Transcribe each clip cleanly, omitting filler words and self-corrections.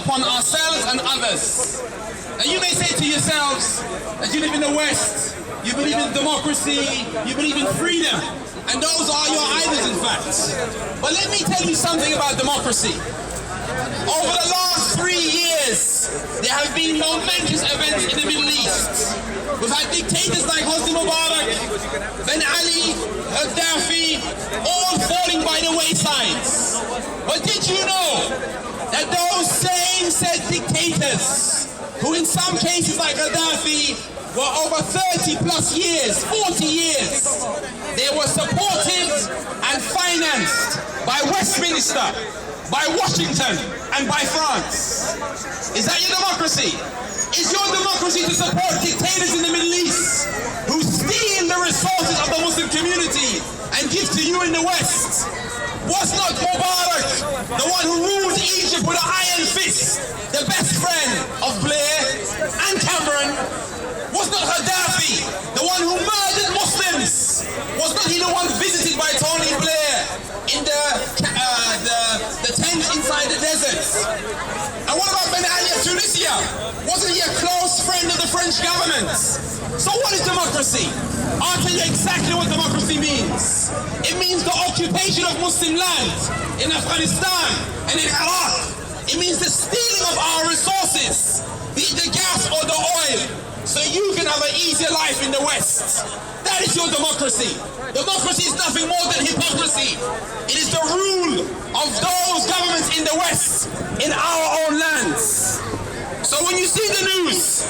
upon ourselves and others. And you may say to yourselves that you live in the West, you believe in democracy, you believe in freedom, and those are your idols, in fact. But let me tell you something about democracy. Over the last 3 years, there have been momentous events in the Middle East. We've had dictators like Hosni Mubarak, Ben Ali, Gaddafi, all falling by the wayside. But did you know that those same said dictators, who in some cases like Gaddafi were over 30 plus years, 40 years, they were supported and financed by Westminster, by Washington, and by France? Is that your democracy? Is your democracy to support dictators in the Middle East who steal the resources of the Muslim community and give to you in the West? Was not Mubarak, the one who ruled Egypt with an iron fist, the best friend of Blair and Cameron? Was not Gaddafi the one who murdered Muslims? Was not he the one visited by Tony Blair in the tent inside the desert? And what about Ben Ali of Tunisia? Wasn't he a close friend of the French government? So what is democracy? I'll tell you exactly what democracy means. It means the occupation of Muslim land in Afghanistan and in Iraq. It means the stealing of our resources, be it the gas or the oil, so you can have an easier life in the West. That is your democracy. Democracy is nothing more than hypocrisy. It is the rule of those governments in the West, in our own lands. So when you see the news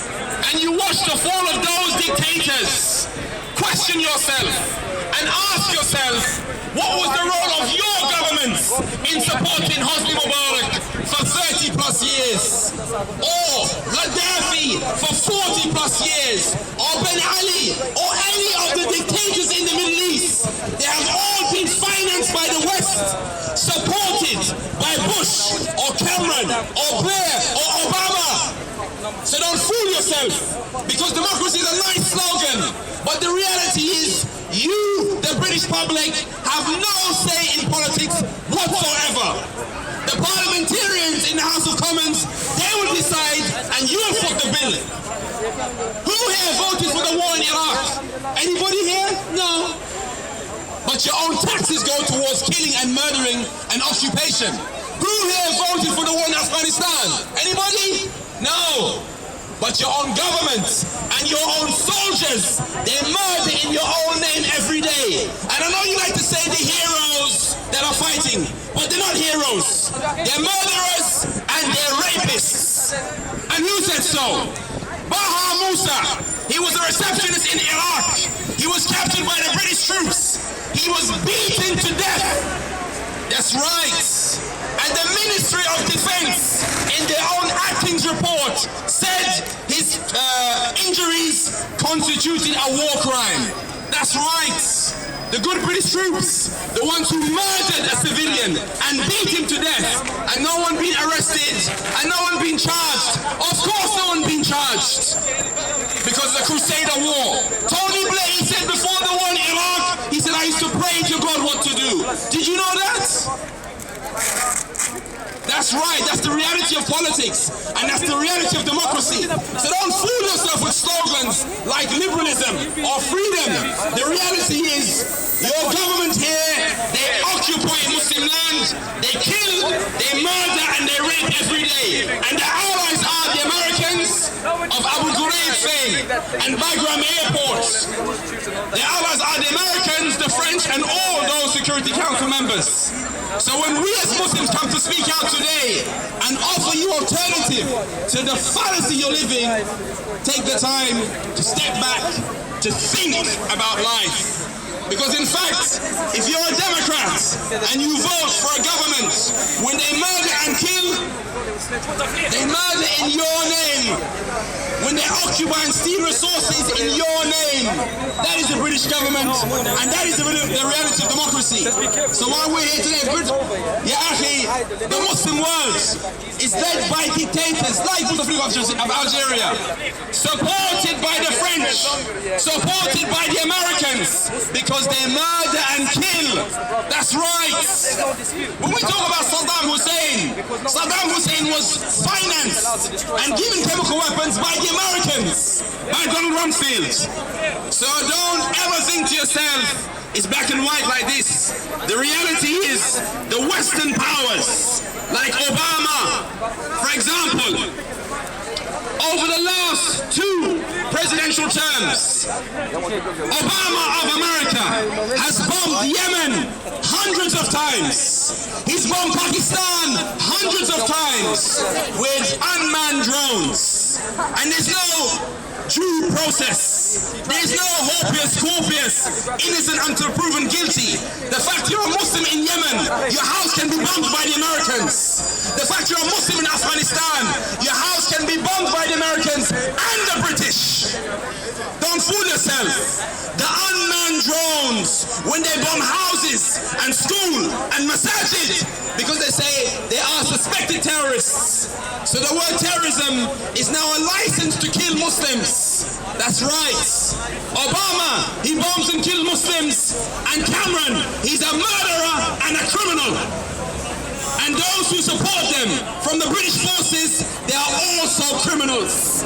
and you watch the fall of those dictators, question yourself and ask yourself, what was the role of your governments in supporting Hosni Mubarak for 30 plus years? Or Gaddafi for 40 plus years? Or Ben Ali? Or any of the dictators in the Middle East? They have all been financed by the West, supported by Bush or Cameron or Blair or Obama. So don't fool yourself, because democracy is a nice slogan, but the reality is you, the British public, have no say in politics whatsoever. The parliamentarians in the House of Commons, they will decide and you will foot the bill. Who here voted for the war in Iraq? Anybody here? No. But your own taxes go towards killing and murdering and occupation. Who here voted for the war in Afghanistan? Anybody? No. But your own government and your own soldiers, they murder in your own name every day. And I know you like to say the heroes that are fighting, but they're not heroes. They're murderers and they're rapists. And who said so? Baha Musa, he was a receptionist in Iraq. He was captured by the British troops. He was beaten to death. That's right. And the Ministry of Defense, in their own Atkins report, said his injuries constituted a war crime. That's right. The good British troops, the ones who murdered a civilian and beat him to death, and no one being arrested, and no one being charged. Of course no one being charged, because of the Crusader War. Tony Blair, he said before the war in Iraq, he said, I used to pray to God what to do. Did you know that? That's right, that's the reality of politics, and that's the reality of democracy. So don't fool yourself with slogans like liberalism or freedom. The reality is, your government here, they occupy Muslim land, they kill, they murder, and they rape every day. And the allies are the Americans of Abu Ghraib fame and Bagram Airport. The allies are the Americans, the French, and all those Security Council members. So when we as Muslims come to speak out today and offer you alternative to the fallacy you're living, take the time to step back, to think about life. Because in fact, if you're a Democrat and you vote for a government, when they murder and kill, they murder in your name. when they occupy and steal resources in your name. That is the British government, and that is the reality of democracy. So while we're here today, the Muslim world is led by dictators like Bouteflika of Algeria, supported by the French, supported by the Americans, because they murder and kill. That's right. When we talk about Saddam Hussein was financed and given chemical weapons by the Americans, by Donald Rumsfeld. So don't ever think to yourself, it's black and white like this. The reality is the Western powers, like Obama, for example, over the last 2 presidential terms, Obama of America has bombed Yemen hundreds of times. He's bombed Pakistan hundreds of times with unmanned drones. And there's no due process. There's no hocus corpus, innocent until proven guilty. The fact you're a Muslim in Yemen, your house can be bombed by the Americans. The fact you're a Muslim in Afghanistan, your house can be bombed by the Americans and the British. Don't fool yourself. The unmanned drones, when they bomb houses and school and masajid, because they say they are suspected terrorists. So the word terrorism is now a license to kill Muslims. That's right. Obama, he bombs and kills Muslims. And Cameron, he's a murderer and a criminal. And those who support them from the British forces, they are also criminals.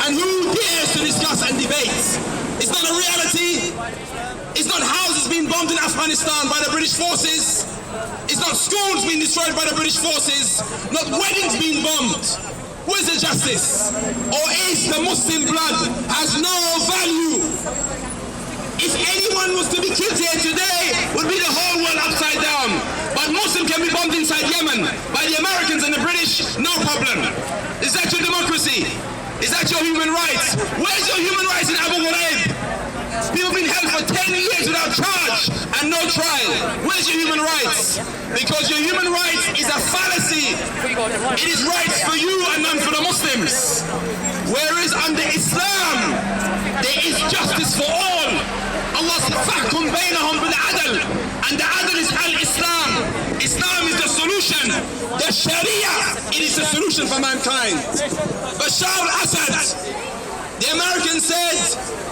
And who dares to discuss and debate? It's not a reality. It's not houses being bombed in Afghanistan by the British forces. It's not schools being destroyed by the British forces. Not weddings being bombed. Where's the justice? Or is the Muslim blood has no value? If anyone was to be killed here today, would be the whole world upside down. But Muslim can be bombed inside Yemen by the Americans and the British, no problem. Is that your democracy? Is that your human rights? Where's your human rights in Abu Ghraib? People have been held for 10 years without charge and no trial. Where's your human rights? Because your human rights is a fallacy. It is rights for you and none for the Muslims. Whereas under Islam, there is justice for all. Allah fahkum bainahum bil adl. And the adl is al-Islam. Islam is the solution. The Sharia, it is the solution for mankind. Bashar al-Assad, the American said,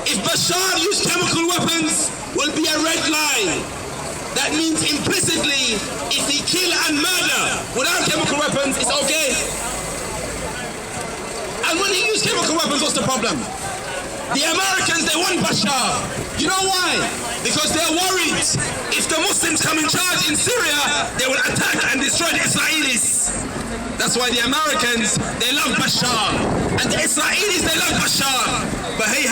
if Bashar used chemical weapons, will be a red line. That means implicitly, if he kill and murder without chemical weapons, it's okay. And when he used chemical weapons, what's the problem? The Americans, they want Bashar. You know why? Because they're worried if the Muslims come in charge in Syria, they will attack and destroy the Israelis. That's why the Americans, they love Bashar. And the Israelis, they love Bashar. But hey,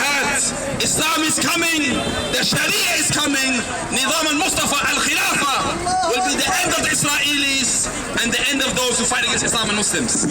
Islam is coming. The Sharia is coming. Nizam al-Mustafa al-Khilafah will be the end of the Israelis and the end of those who fight against Islam and Muslims.